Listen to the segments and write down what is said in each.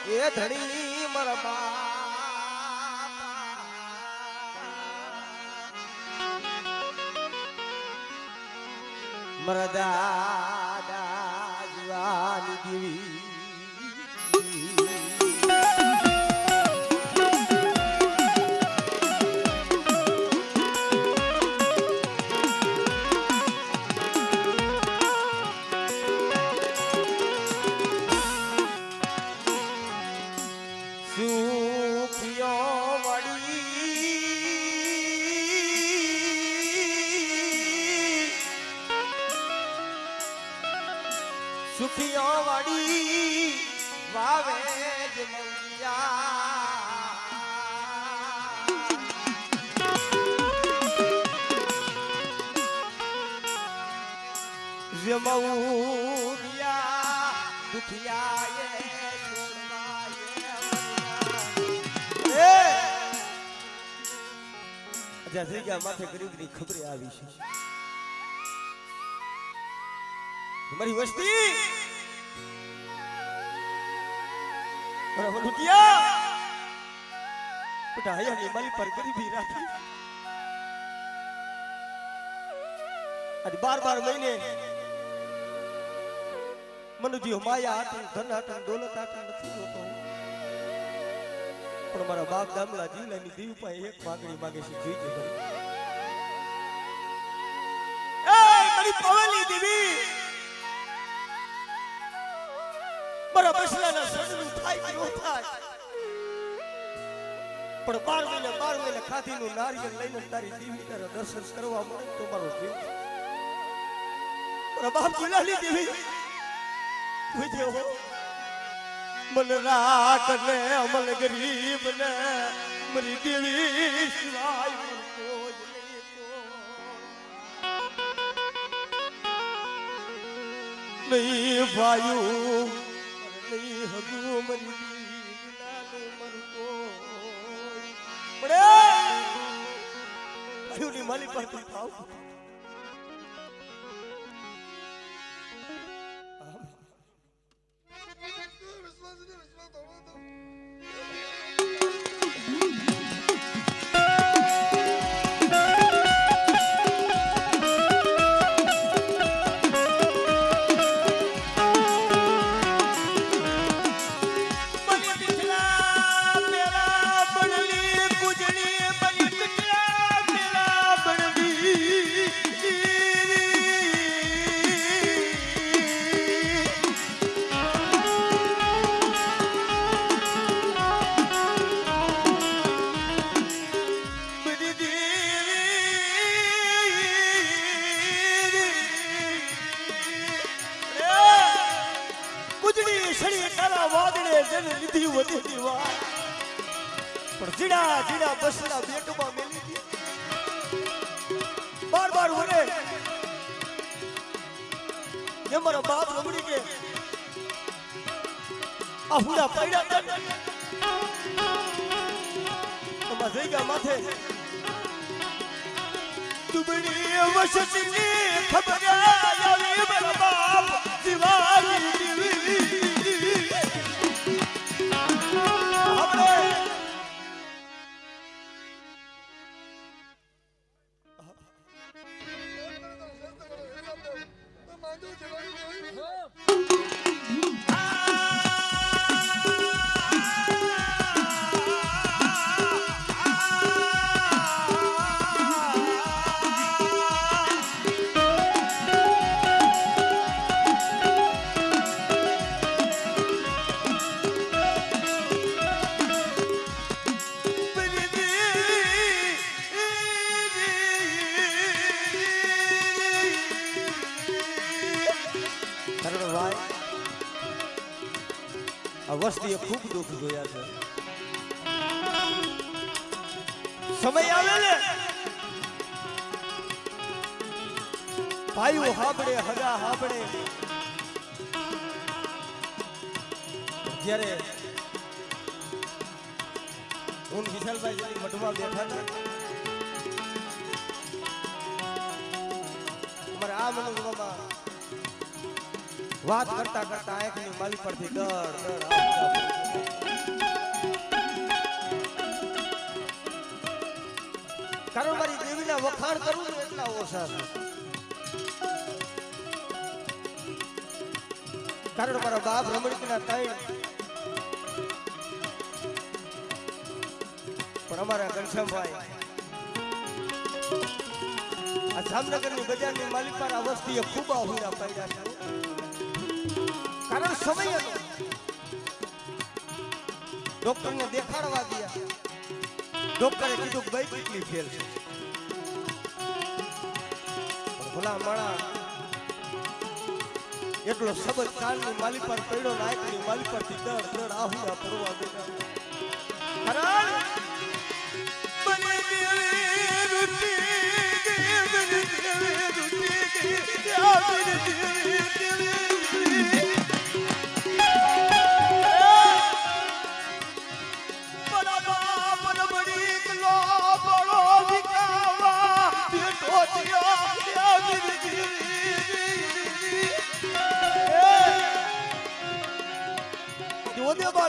એ ધણી મારા બાપા મારા દાદા જુવાની દેવી સુખીઓ વાડી વાવે જ મંગિયા જમઉરિયા દુખિયા એ છોડવાય જસી ગયા માથે ગરીબની ખબરે આવી છે तुम्हारी वस्ती बराबर लुटिया पटाया ने माली पर गरीबी राखी अरे बार महीने मनुजी माया हाथ धन हाथ दौलत हाथ નથી હોતો પણ મારા બાપ દામલા જીવલાની દેવ પાસે એક માંગણી માંગે છે જોઈજે ભાઈ એ મારી પવલી દેવી મારા બસલાના સડનું થાય કે ન થાય પણ 12 મહિને ખાધીનું નારિયેળ લઈને તારી દેવી તારા દર્શન કરવા મળે તો મારો જીવ મારા બાપ ગુલાલી દેવી મુજે હો મન રાખ ને અમલ ગરીબ ને મારી દેવી સિવાય કોઈ નહીં ભાયું नहीं हगू मरी लालो मरको बड़े आयु नी माली पर तू खाओ જીડા જીડા બસના બેટમાં મેલી દી બાર વરે જે મારા બાપ રમડી કે આ હુડા પડ્યા હતા તમારા જઈ ગયા માથે દુબળી વસતી ખબર આવી મારા બાપ દિવાળી દીવી વસ્તીએ ખૂબ દુઃખ જોયા છે સમય આવે ને ભાઈઓ હાબડે હગા હાબડે જ્યારે હું વિશાલભાઈ જેની મઢમાં બેઠા હતા અમારે આ મનુમાં વાત કરતા કરતા આંખની માલી પરથી ડર જેટલા વખાણ કરું ને એટલા ઓછા છે. કારણ મારા બાપ રમણીકના ત્રણ પણ અમારા ઘનશ્યામભાઈ આ જામનગરની બજારની માલિક પર આ વસ્તીએ ખૂબ આહુરા પાડ્યા છે. કારણ સમય હતો ડોક્ટરને દેખાડવા ગયા. ડોક્ટરે કીધું કે ભાઈ કેટલી ફેલ છે. ભલા માણા એટલો શબ્દ કાનની માલિક પર પડ્યો, નાયકની માલિક પરથી દળ દળ આહુરા પડવા દેતા. કારણ બને દેવી રૂટી દેવી રૂટી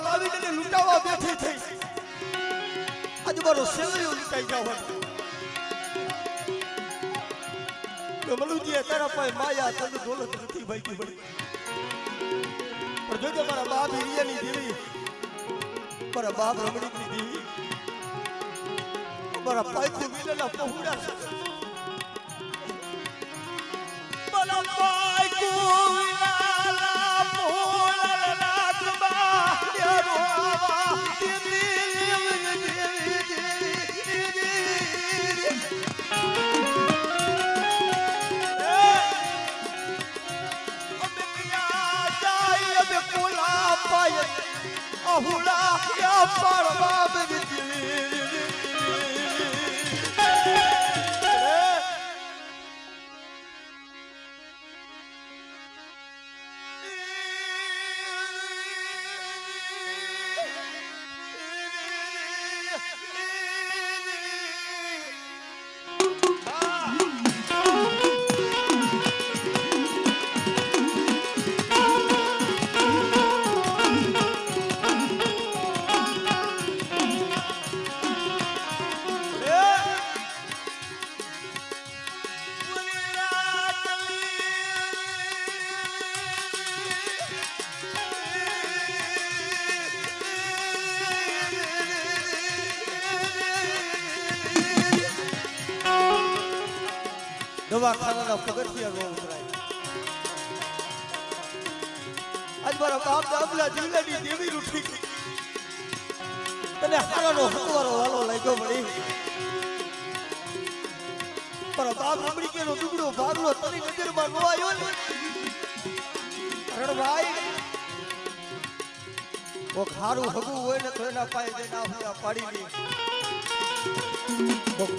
લાવીને લૂંટાવા બેઠી થઈ. આજે મારો સેવરીઓ લૂંટાઈ જવાનો. મલુજી તારા પાસે માયા તંદ દોલત નથી ભાઈ પડી. પણ જોજે મારા બાપ હિરિયાની દેવી, મારા બાપ રમણીકની દેવી, મારા પાયકુ વિલેલા પહોળા છે. મારા પાયકુ વિલેલા પહોળા લાગબા યારોવા અહુલા યા પાડવા દવાખાનાના પગથિયા નો ઉતરાય. આજ મારા બાપ દાદલા જીવલાની દેવી રૂઠી તને હારાનો હકવારો વાલો લાગ્યો મળી. મારા બાપ રમણીકેનો દુગડો ભાગલો તને નજરમાં નો આવ્યો ને. રણભાઈ ઓ ખારું હગું હોય ને તો એના પાસે દેના હુડા પાડી લે.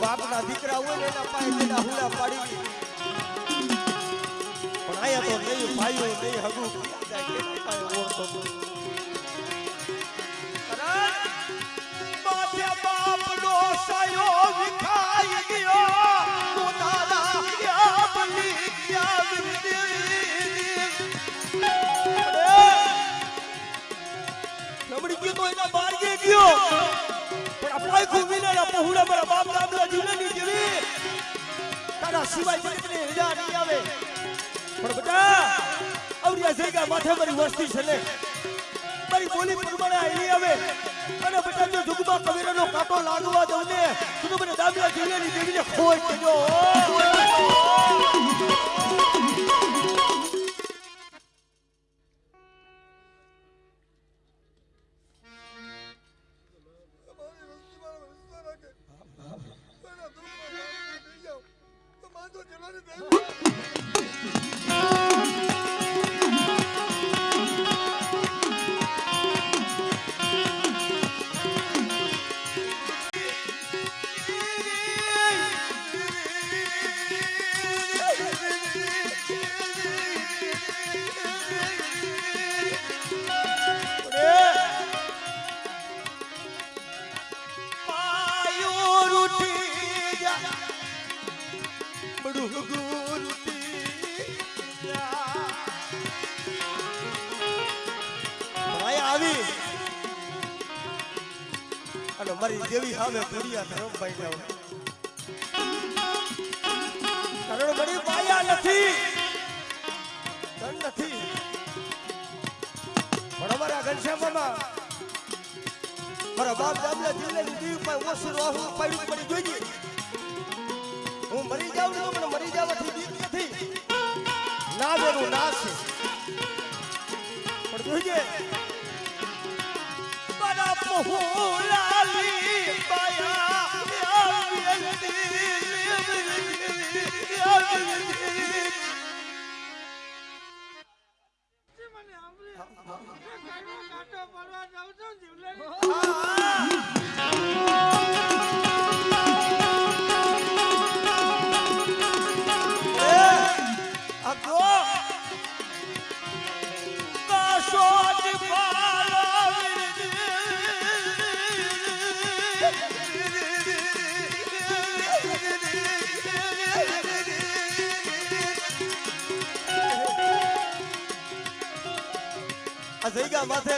બાપના દીકરા હોય ને એના પાસે દેના હુડા પાડી લે. પણ આયા તો નહીં ભાઈઓ નહીં હગું ઓળખો. માથે બાપનો સાયો વિખાઈ ગયો પોતાના યાબલી નબળી ગયો તો એના માર્ગે ગયો. પણ આ પાયખું વિનાના પહોળા મારા બાપ દાદલા જીવનની જેવી તારા સિવાય જગતને હિડા નહીં આવે. પણ બેટા આવડિયા જગ્યા માથે મારી વસ્તી છે ને મારી બોલી પ્રમાણે આવી આવે. અને બેટા જો જુગમાં કબીરાનો કાંટો લાગવા દઉં ને તું મને દાદલા જીવનની દેવીને ખોઈ દેજો. અને મારી દેવી સામે ઘડિયા ધરમભાઈ નથી ધન નથી પણ અમારા ઘનશ્યામમાં મારા બાપ દાદા જીવલેની દીવ પર ઓછું રોહું પડ્યું પડી જોઈએ હું મરી જાઉં તો મને મરી જવાથી બીક નથી ના બેનું ના છે પણ જોઈએ મારા પહોલાલી બાયા જઈગા માથે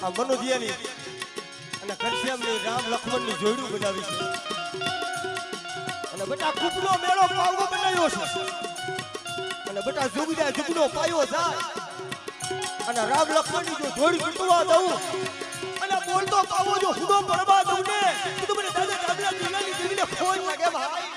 આ મનુજીયાની અને ઘનશ્યામની રામ લક્ષ્મણની જોડ્યું બનાવી છે અને બેટા કૂપનો મેળો પાવવો બનાવ્યો છે અને બેટા જુગડા જુગનો પાયો જાય અને રામ લક્ષ્મણની જો જોડી તૂટવા દઉં અને બોલતો પાવો જો હુદો પડવા દઉં ને તો મને દાદા દાદા જીલાની જીવીને ખોજ લાગે ભાઈ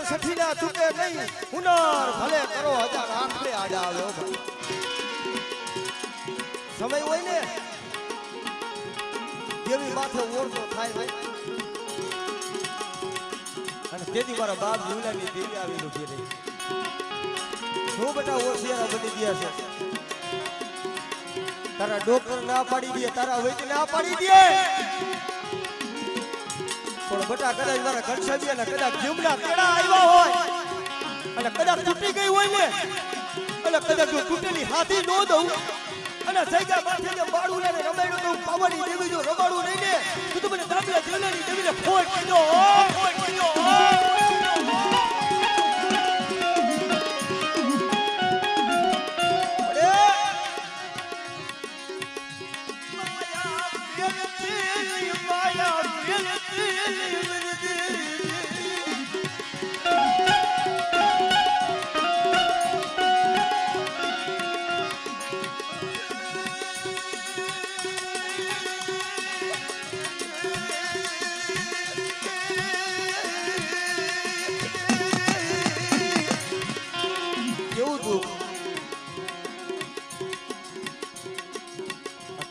સઠીના ચૂકે નહીં હુનર ભલે કરો હજાર આંખે આડા આવ્યો સમય હોય ને દેવી માથે ઓરતો થાય ભાઈ અને તેથી મારા બાપ જીવલાની દેવી આવેલું છે શું બેટા ઓશિયારા બની ગયા છે તારા ડોક્ટર ના પાડી દે તારા વૈદ્ય ના પાડી દે પણ બેટા કદાચ મારા ઘનશ્યામિયાના કદાચ જીવના કેળા આવ્યા હોય અને કદાચ તૂટી ગઈ હોય ને અને કદાચ જો તૂટેલી હાથી નો દઉં અને જઈગા માથે જે બાળું લઈને રમાડ્યું તો પાવાની દેવી જો રમાડું નહીં ને તું મને દાદલા જીવલાની દેવીને ખોટ કીધો ખોટ કીધો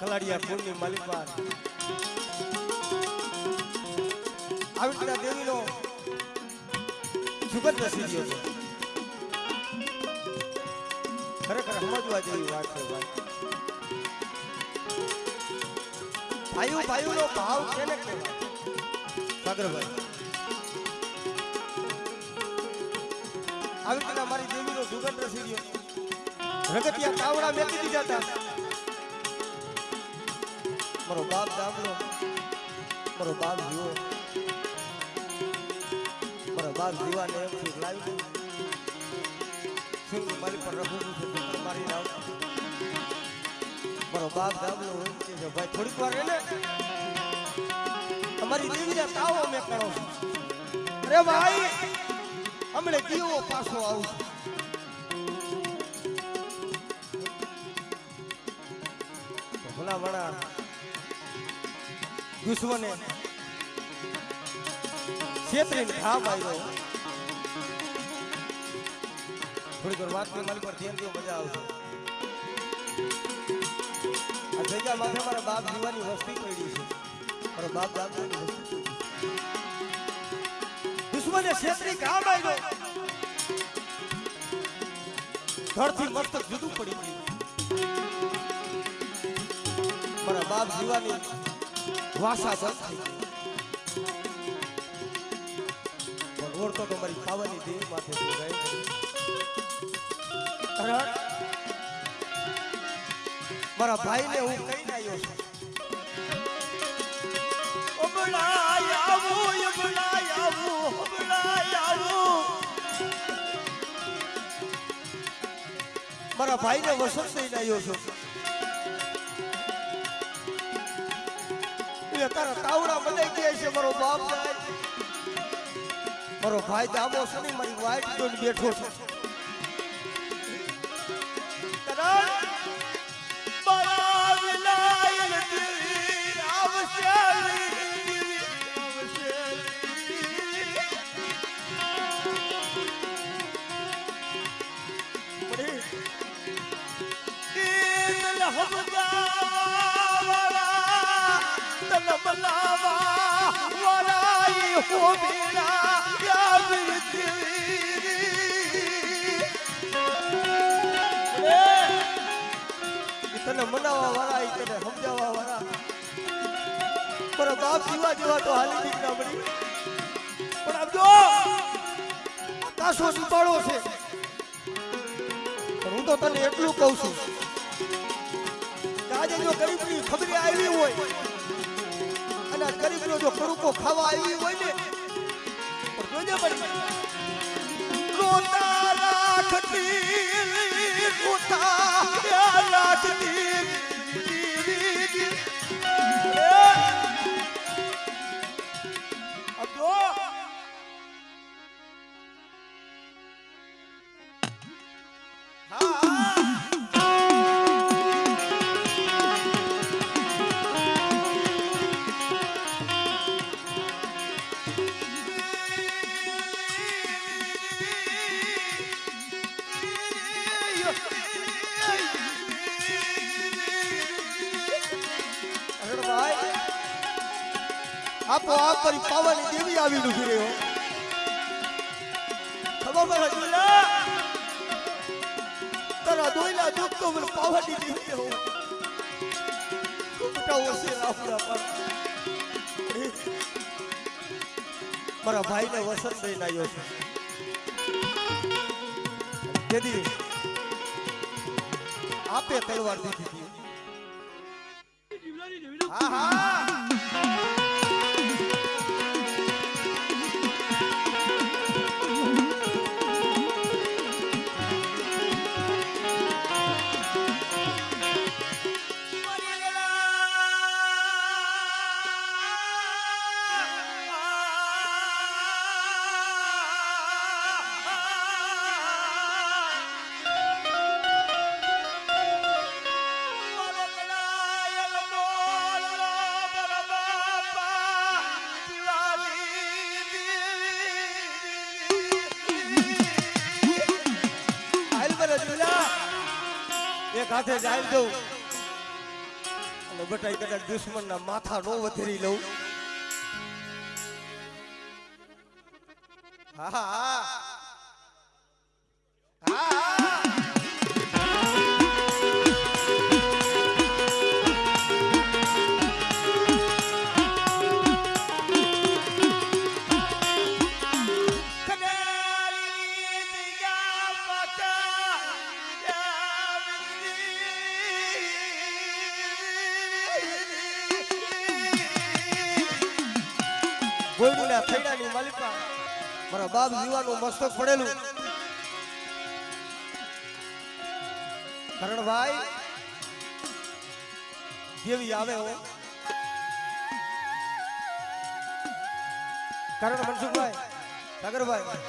કલાડિયા કુળની માલિકવાર આવી રીતના દેવીનો સુગંધ રસી છે ખરેખર સમજવા જેવી વાત છે ભાઈ ભાઈનો ભાવ કેને કહેવાય સાગરભાઈ આવી રીતના મારી દેવીનો સુગંધ રસી રગતિયા કાવડા મેકી દીધા હતા મારો બાપ દામલો મારો બાપ જીવો મારો બાપ જીવાને એમથી લાવી શું મારી પર રઘુનું છે મારી નામ મારો બાપ દામલો એમ કે ભાઈ થોડીક વાર રહે ને અમારી દેવીને તાવો મેં કરો અરે ભાઈ હમણે દીવો પાછો આવું ભલા વણા દુશ્મને છેતરીને ઘાવ આવ્યો થોડીક વાર વાત કરી મારી પર ધ્યાન દો મજા આવશે આ જગ્યા માથે મારા બાપ જીવાની વસ્તી પડી છે મારા બાપ દાદાની વસ્તી દુશ્મને છેતરી ઘાવ આવ્યો ઘરથી મસ્તક જુદું પડી ગયું મારા બાપ જીવાની વાસા બંધ થઈ ગઈ ઓળતો તો મારી પાવાની દેવ માથે મારા ભાઈને હું કહીને આવ્યો છું મારા ભાઈને વસંત થઈને આવ્યો છું તારા તાવડા બધાઈ ગયા છે મારો બાપ જાય મારો ભાઈ દામો છે ને મારી વાઈટ જોઈને બેઠો છે તને મનાવવા વાળા તને સમજાવવા વાળા મારા બાપ જીવા જેવા તો હાલી દીકરા બની પણ આમ જો કાસો સુપાળો છે પણ હું તો તને એટલું કહું છું કે આજે જો ગરીબની ખબરી આવી હોય અને ગરીબનો જો કડુકો ખાવા આવી હોય ને પણ જોજે બની રોતા રાખતી રોતા રાખતી આપો આપ પર પાવાની દેવી આવી ઉભી રહ્યો ખબર મને જોલા તારા દોઈલા દુખ તો મને પાવાની દેવી હો કુટાવો છે આપણા પર મારા ભાઈને વસંત દઈને આવ્યો છે દીદી આપે તલવાર દીધી હા હા હાથે જાય દઉં અને બટાઈ કદાચ દુશ્મનના માથા નો વધેરી લઉં હા હા ગોળના થૈડાની માલિકા મારા બાપ જીવાનું મસ્તક પડેલું કરણભાઈ દેવી આવે હો કરણ મનસુખભાઈ સાગરભાઈ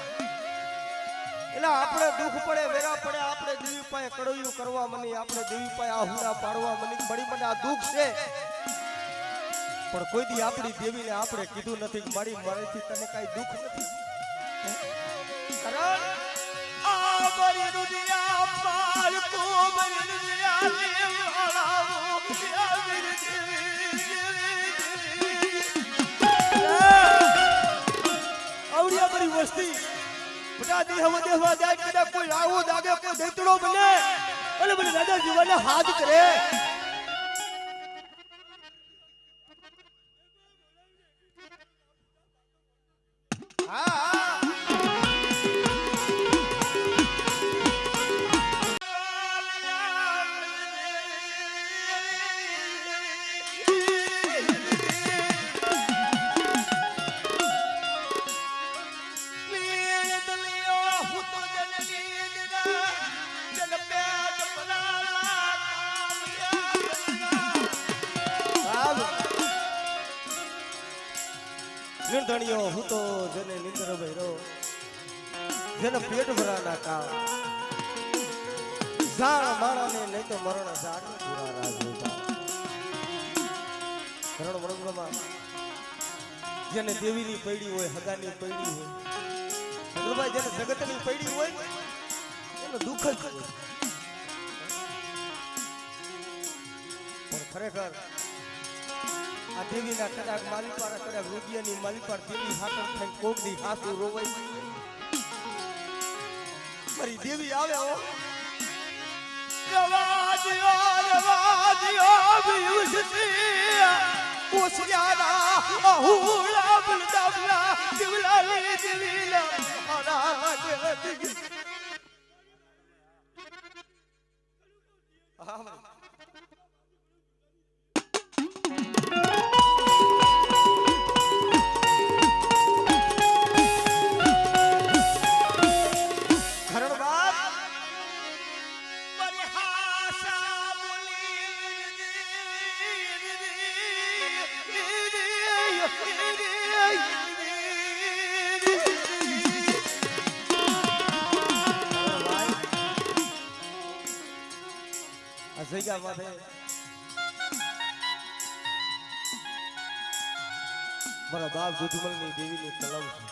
એટલે આપણે દુઃખ પડે વેરા પડે આપણે દેવી પાસે કડવ્યું કરવા મની આપણે દેવી પાસે આહુડા પાડવા મની બડી મને આ દુઃખ છે પણ કોઈ દી આપણી દેવીને આપણે કીધું નથી કે મારીથી તને કઈ દુઃખ નથી કારણ આ મારી દુનિયા પાર કો મારી દુનિયા દેવાળાઓ યા મેરી દેવી આવડિયા મારી વસ્તી બધા દેહ દેહવા જાય કદાચ કોઈ રાવો દાગે કોઈ દેતડો બને અને મને રાજા જીવાને હાથ કરે નિર્ધણીઓ હું તો જેને નિંદર ભૈરો જેને પેટ ભરાના કામ જાણ માણાને નહીં તો મરણ જાણ પૂરા રાજ હોતા કરણ વડગડામાં જેને દેવીની પૈડી હોય હગાની પૈડી હોય ચંદ્રભાઈ જેને જગતની પૈડી હોય એને દુઃખ જ પણ ખરેખર આ દેવીના કદાચ માલિપારા કદાચ રોગિયાની માલિપાર દેવી હાથર થઈને કોક દી હાથું રોવાઈ મારી દેવી આવે હો રવાદિયો વિવસતી ઓસિયાના અહુલા બલદાવલા દિવલાલી દિવીલા આના જગતી આહા જગ્યા માથે મારા બાપ દુધમલની દેવીની કલમ છે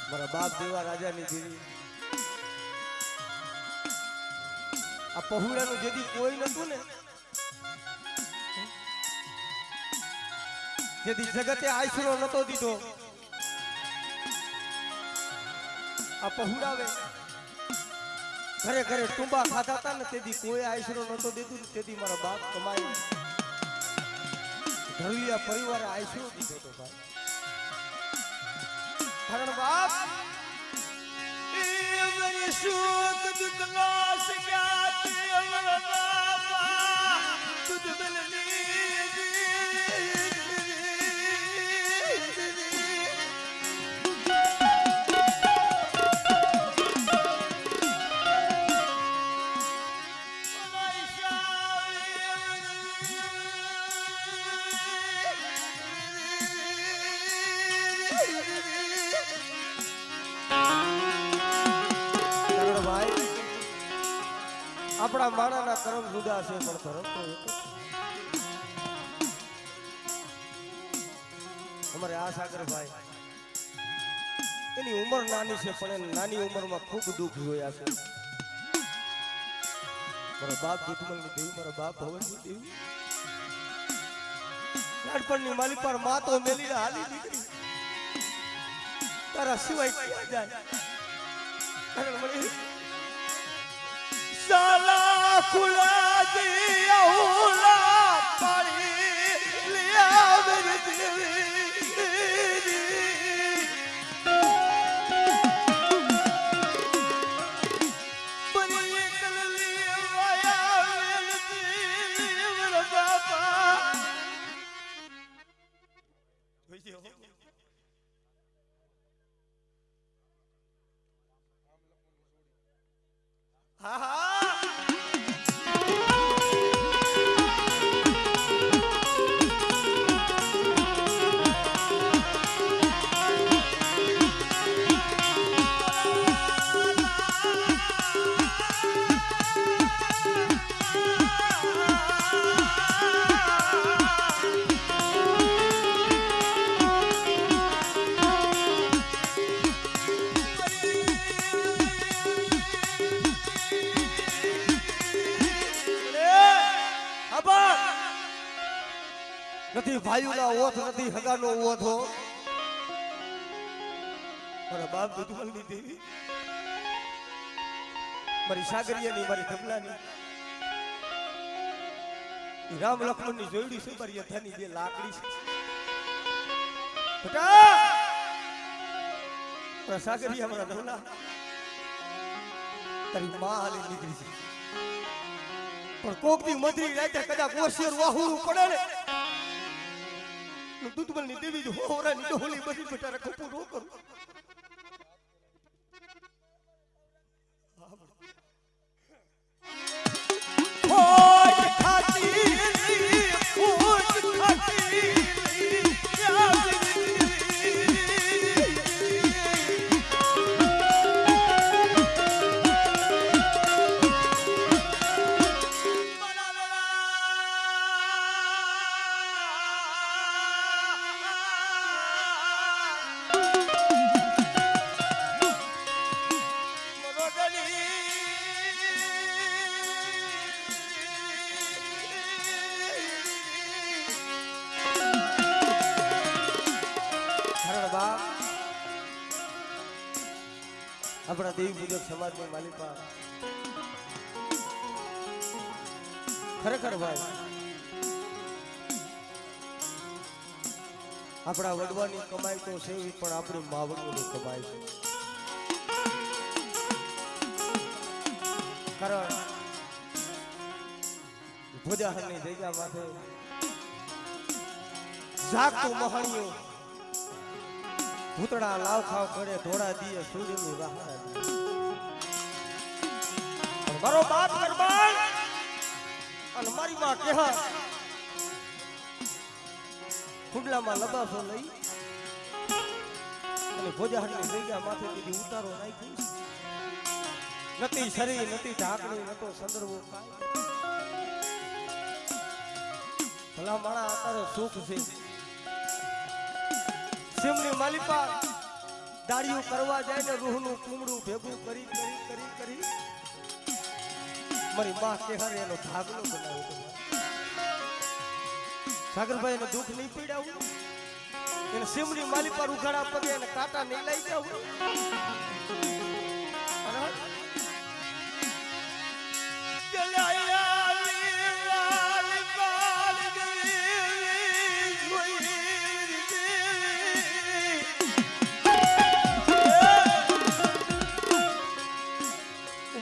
મારા બાપ દેવા રાજાની દેવી આ પહુડાનું જેથી કોઈ નતું ને જેથી જગતે આશરો નતો દીધો આ પહુડાવે ઘરે ઘરે ટુંબા ખાતા હતા ને તેથી કોઈ આશરો નતો દેતું તેથી મારા બાપ કમાઈ ધરલિયા પરિવારે આશરો દીધો તો ભાઈ કારણ બાપ મેરી શોક દુતલાશ ગાતે અમર બાપા તુજ મિલની આપણા માણાના કર્મ જુદા છે પણ ધર્મ તો એક અમારે આ સાગરભાઈ એની ઉંમર નાની છે પણ એ નાની ઉંમરમાં ખૂબ દુઃખ જોયા છે મારા બાપ દુધમલની દેવી મારા બાપ ભવનની દેવી નાનપણની માલી પર માં તો મેલી હાલી દીકરી તારા સિવાય ક્યાં જાય કારણ મળી સાલા ખુલા દિયા પાડી લિયા મેરી દેવી બની કલ લિયા વેલતી મેરા બાપા જોઈજો હા હા નથી ભાઈઓના ઓથ નથી હગાનો ઓથ હો મારા બાપ દુધમલની દેવી, મારી સાગરિયાની, મારી ધબલાની, રામ લક્ષ્મણની જોડી છે, મારી યથાની બે લાકડી છે. બેટા મારા સાગરિયા, મારા ધબલા, તારી માં હાલી નીકળી છે. પણ કોક દી મધરી રાતે કદાચ ઓશિયર વાહુરું પડે ને દુધમલની દેવી જો હોરાની ડોલી બધી બેટા રખપું ન કરું. આપણા દેવી પૂજક સમાજની માલિકા ખરેખર ભાઈ આપણા વડવાની કમાઈ તો છે પણ આપણી માવડીઓની કમાઈ છે. કારણ ભોજાહરની જગ્યા માથે જાગતું મહાણીઓ ભૂતડા લાવ ખાવ કરે ધોળા દીએ સૂર્યની રાહડા મારો બાપ કરબાન અને મારી માં કેહા ખુડલામાં લબાસો લઈ અને ભોજાહરની જગ્યા માથે દીધી ઉતારો નાખી. નથી શરીર, નથી ઢાંકણી, નતો સંદર્ભો કાંઈ. ભલા માણા અત્યારે સુખ છે. સિમની માલિકા દાડિયું કરવા જાય ને રૂહનું કુમડું ભેગું કરી કરી કરી કરી મારી માં કેહારે એનો ધાગલો બનાવ્યો. સાગરભાઈ એને દુઃખ નહીં પીડાવું, એને સિમની માલિકા ઉઘાડા પગે એને કાંટા નહીં લઈ જાવ.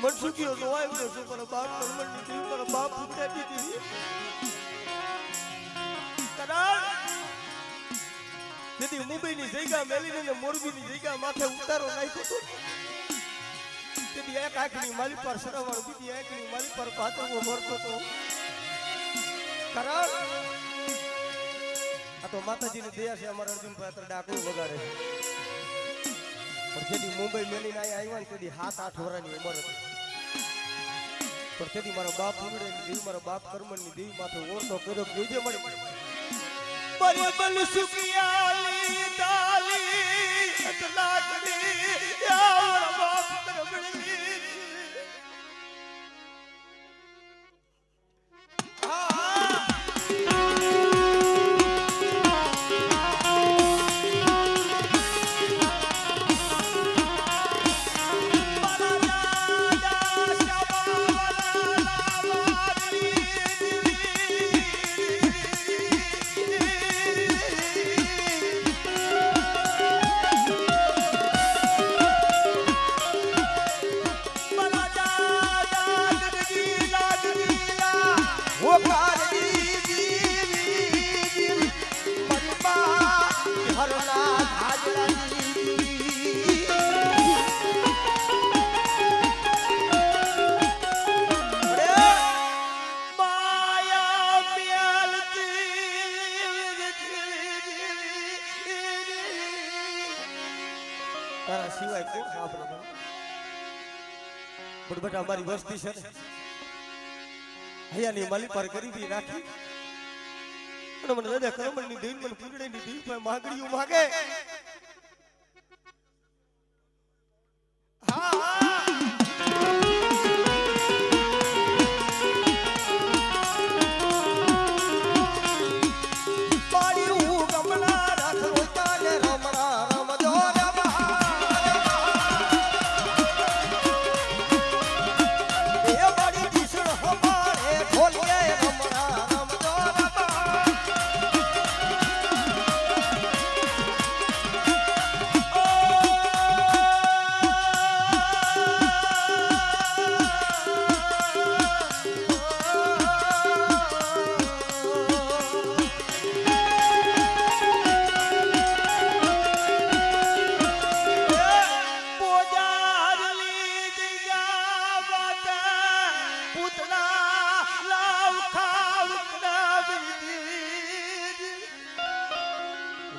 મનસુખીઓ નો આવ્યો છે મારા બાપ કરમણની દેવી, મારા બાપ પુત્રની દેવી. જેથી મુંબઈની જગ્યા મેલીને ને મોરબીની જગ્યા માથે ઉતારો નાખ્યો હતો, તેથી એક આંખની માલી પર સરવાળ, બીજી આંખની માલી પર પાતળો ભરતો હતો. કારણ આ તો માતાજીની દયા છે. અમારા અર્જુનભાઈ અત્યારે ડાકું વગાડે છે. પણ જેથી મુંબઈ મેલીને આવ્યા ને તેથી 7-8 વર્ષની ઉંમર હતી. પણ તેથી મારા બાપ ઉમરેની દેવી, મારા બાપ કર્મણની દેવી માથે ઓરતો કર્યો. જોજે મળી બલ સુખિયાલી દાલી અતલાકડી યાર બાપ કર્મણની સિવાય કોણ સાંભળે? પણ બેટા અમારી વસ્તી છે ને હૈયાની માલી પર ગરીબી રાખી અને મને દાદા કરમણની દેવી, મને પૂંજડીની દેવી માગણીઓ માગે. પાણી હું ગમલા રાખો તાલે રમણા રમજો રમા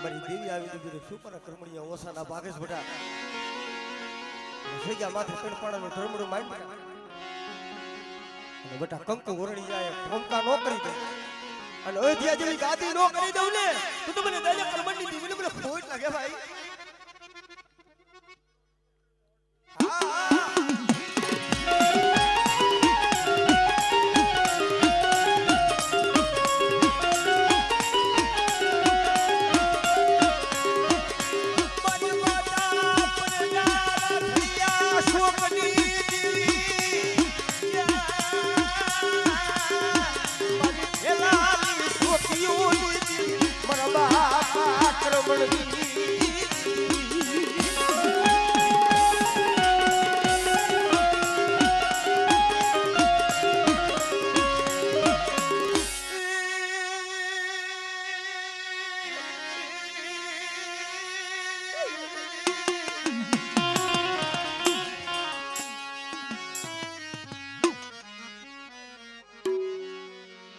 મારી દેવી આવી દીધી શું કરે કર્મણીયા ઓસાના ભાગેશ બટા જગ્યા માથે કણપાણાનું ધર્મડું માંડ અને બટા કંકુ ઓરણી જાય ભોમકા નો કરી દે અને અયોધ્યા જેવી ગાદી નો કરી દઉં ને તો મને દયા કર્મણી દીવીને મને ખોટ લાગે ભાઈ રમણ